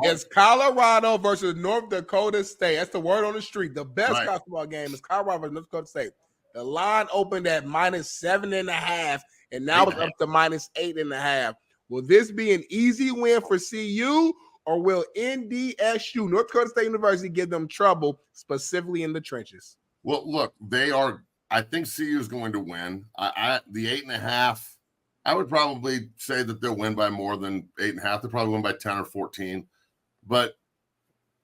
It's Colorado versus North Dakota State. That's the word on the street. The best basketball game is Colorado versus North Dakota State. The line opened at -7.5, and now it's up to -8.5. Will this be an easy win for CU, or will NDSU, North Dakota State University, give them trouble, specifically in the trenches? Well, look, they are. I think CU is going to win. The 8.5. I would probably say that they'll win by more than 8.5. They'll probably win by 10 or 14. But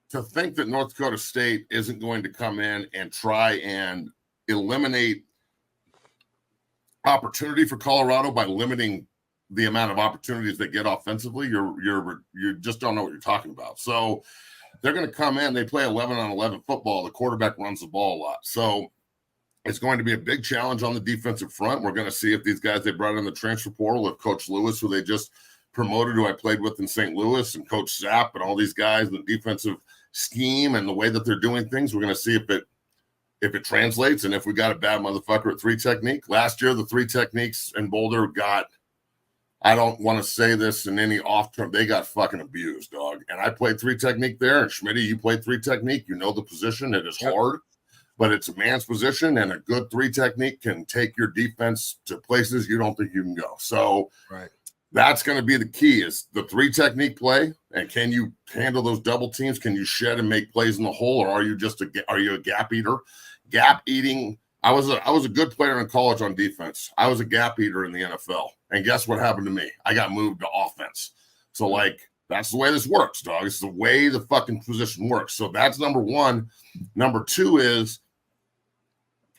to think that North Dakota State isn't going to come in and try and eliminate opportunity for Colorado by limiting the amount of opportunities they get offensively, you just don't know what you're talking about. So they're going to come in. They play 11-on-11 football. The quarterback runs the ball a lot. So it's going to be a big challenge on the defensive front. We're going to see if these guys they brought in the transfer portal, if Coach Lewis, who they just promoted, who I played with in St. Louis, and Coach Zapp and all these guys, the defensive scheme and the way that they're doing things, we're going to see if it translates and if we got a bad motherfucker at 3 technique. Last year, the 3 techniques in Boulder got, I don't want to say this in any off term, they got fucking abused, dog. And I played 3 technique there, and Smitty, you played 3 technique. You know the position. It is hard. But it's a man's position, and a good 3 technique can take your defense to places you don't think you can go. So that's going to be the key is the 3 technique play, and can you handle those double teams? Can you shed and make plays in the hole, or are you a gap eater? Gap eating. I was a good player in college on defense. I was a gap eater in the NFL, and guess what happened to me? I got moved to offense. So that's the way this works, dog. It's the way the fucking position works. So that's number one. Number 2 is,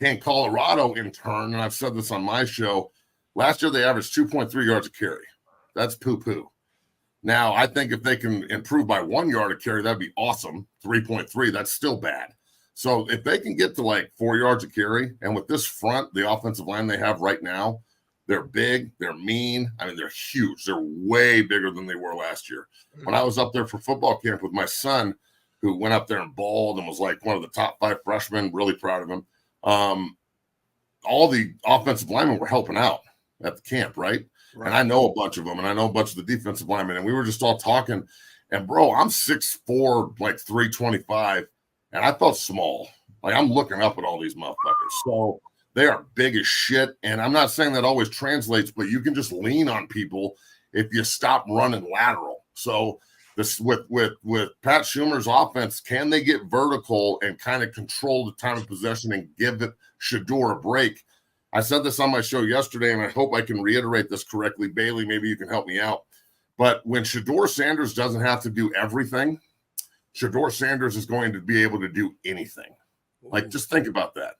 can Colorado in turn, and I've said this on my show, last year they averaged 2.3 yards a carry. That's poo-poo. Now, I think if they can improve by 1 yard a carry, that'd be awesome. 3.3, that's still bad. So if they can get to 4 yards a carry, and with this front, the offensive line they have right now, they're big, they're mean. I mean, they're huge. They're way bigger than they were last year. When I was up there for football camp with my son, who went up there and balled and was one of the top 5 freshmen, really proud of him. All the offensive linemen were helping out at the camp, right? And I know a bunch of them, and I know a bunch of the defensive linemen, and we were just all talking. And bro, I'm 6'4", 325, and I felt small. I'm looking up at all these motherfuckers. So they are big as shit. And I'm not saying that always translates, but you can just lean on people if you stop running lateral. So this with Pat Schumer's offense, can they get vertical and kind of control the time of possession and give it Shedeur a break? I said this on my show yesterday, and I hope I can reiterate this correctly. Bailey, maybe you can help me out. But when Shedeur Sanders doesn't have to do everything, Shedeur Sanders is going to be able to do anything. Just think about that.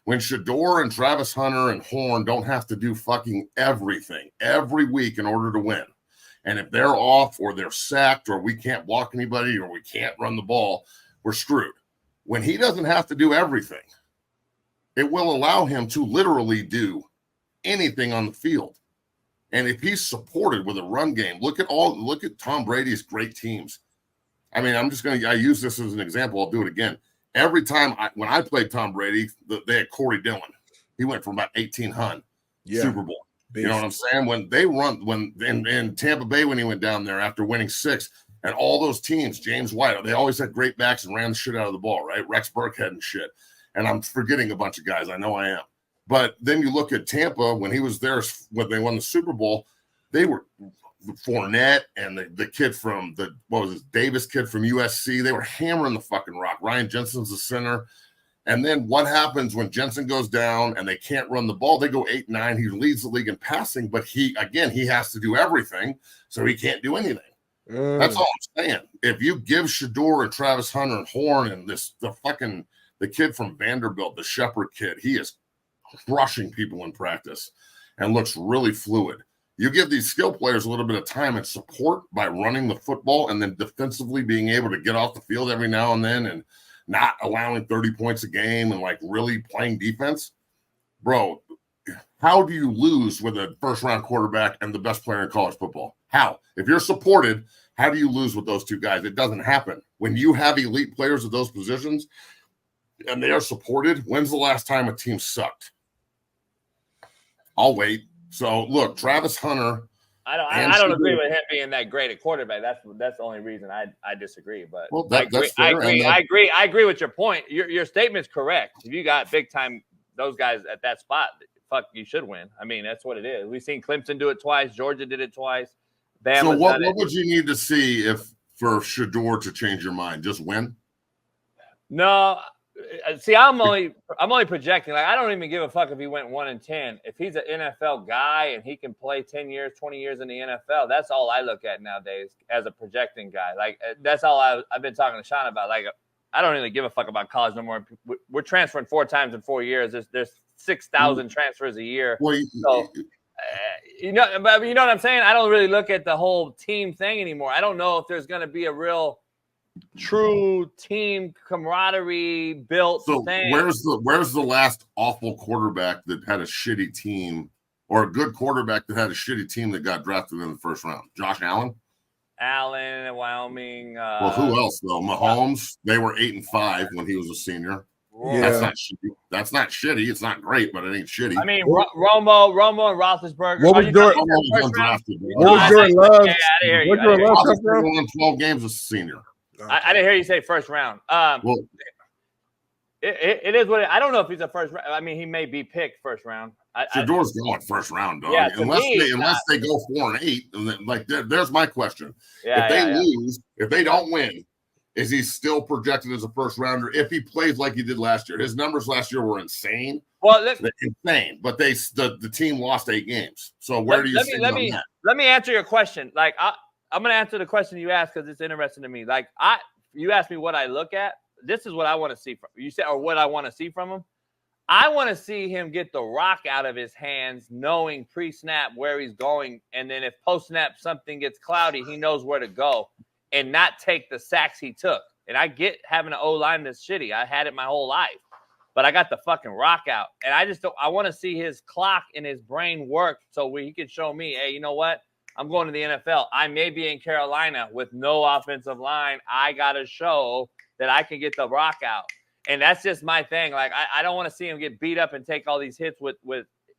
When Shedeur and Travis Hunter and Horn don't have to do fucking everything every week in order to win, and if they're off or they're sacked or we can't block anybody or we can't run the ball, we're screwed. When he doesn't have to do everything, it will allow him to literally do anything on the field. And if he's supported with a run game, look at Tom Brady's great teams. I mean, I use this as an example. I'll do it again. Every time when I played Tom Brady, they had Corey Dillon. He went from about 1,800 Super Bowl. You know what I'm saying? When they run, in Tampa Bay, when he went down there after winning 6, and all those teams, James White, they always had great backs and ran the shit out of the ball, right? Rex Burkhead and shit. And I'm forgetting a bunch of guys. I know I am. But then you look at Tampa, when he was there, when they won the Super Bowl, they were Fournette and the kid from Davis kid from USC. They were hammering the fucking rock. Ryan Jensen's the center. And then what happens when Jensen goes down and they can't run the ball? They go 8-9. He leads the league in passing, but he has to do everything, so he can't do anything. That's all I'm saying. If you give Shedeur and Travis Hunter and Horn and the kid from Vanderbilt, the Shepherd kid, he is crushing people in practice and looks really fluid. You give these skill players a little bit of time and support by running the football and then defensively being able to get off the field every now and then and not allowing 30 points a game and really playing defense. Bro, how do you lose with a first-round quarterback and the best player in college football? How? If you're supported, how do you lose with those two guys? It doesn't happen. When you have elite players at those positions and they are supported, when's the last time a team sucked? I'll wait. So, look, Travis Hunter I don't agree with him being that great at quarterback. That's the only reason I disagree. But that's I fair. I agree with your point. Your statement's correct. If you got big time those guys at that spot, fuck, you should win. I mean, that's what it is. We've seen Clemson do it twice. Georgia did it twice. Bama's so what would you need to see for Shedeur to change your mind? Just win? No. See, I'm only projecting. Like, I don't even give a fuck if he went 1-10. If he's an NFL guy and he can play 10 years, 20 years in the NFL, that's all I look at nowadays as a projecting guy. Like, that's all I've been talking to Shaun about. Like, I don't really give a fuck about college no more. We're transferring 4 times in 4 years. There's 6,000 transfers a year. Well, so, you know what I'm saying? I don't really look at the whole team thing anymore. I don't know if there's going to be a real true team camaraderie built thing. Where's the last awful quarterback that had a shitty team, or a good quarterback that had a shitty team that got drafted in the first round? Josh Allen at Wyoming. Well, who else though? Mahomes. They were 8-5 when he was a senior. Yeah. That's not shitty. That's not shitty. It's not great, but it ain't shitty. I mean, Romo and Roethlisberger. What was Jordan? Jordan Love? Jordan Love won 12 games as a senior. I didn't hear you say first round. Well, it is what I don't know if he's a first round. I mean, he may be picked first round. Shedor's going first round, dog. Yeah, unless they go 4-8, and then, like there's my question. If they lose, if they don't win, is he still projected as a first rounder if he plays like he did last year? His numbers last year were insane. Well, insane, but the team lost 8 games. So where do you see let me answer your question. Like I'm going to answer the question you asked because it's interesting to me. Like you asked me what I look at. This is what I want to see from you said, or what I want to see from him. I want to see him get the rock out of his hands, knowing pre-snap where he's going, and then if post-snap something gets cloudy, he knows where to go and not take the sacks he took. And I get having an O-line that's shitty. I had it my whole life, but I got the fucking rock out, and I want to see his clock and his brain work so he can show me, hey, you know what? I'm going to the NFL. I may be in Carolina with no offensive line. I got to show that I can get the rock out. And that's just my thing. Like, I don't want to see him get beat up and take all these hits with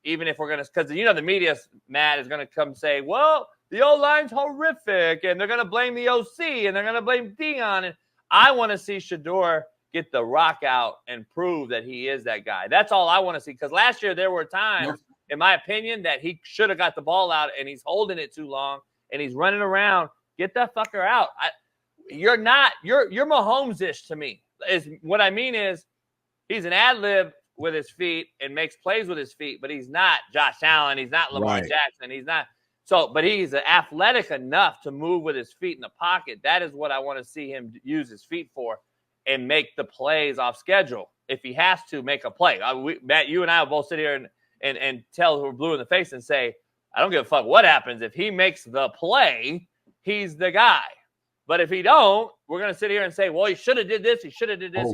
even if we're going to – because, the media, Matt, is going to come say, well, the O-line's horrific, and they're going to blame the OC, and they're going to blame Dion. And I want to see Shedeur get the rock out and prove that he is that guy. That's all I want to see. Because last year there were times – in my opinion, that he should have got the ball out and he's holding it too long and he's running around. Get that fucker out. You're Mahomes-ish to me. What I mean is he's an ad-lib with his feet and makes plays with his feet, but he's not Josh Allen. He's not Lamar Jackson. He's not. But he's athletic enough to move with his feet in the pocket. That is what I want to see him use his feet for and make the plays off schedule. If he has to make a play. Matt, you and I will both sit here and tell who we're blue in the face and say, I don't give a fuck what happens. If he makes the play, he's the guy. But if he don't, we're going to sit here and say, well, he should have did this. He should have did this.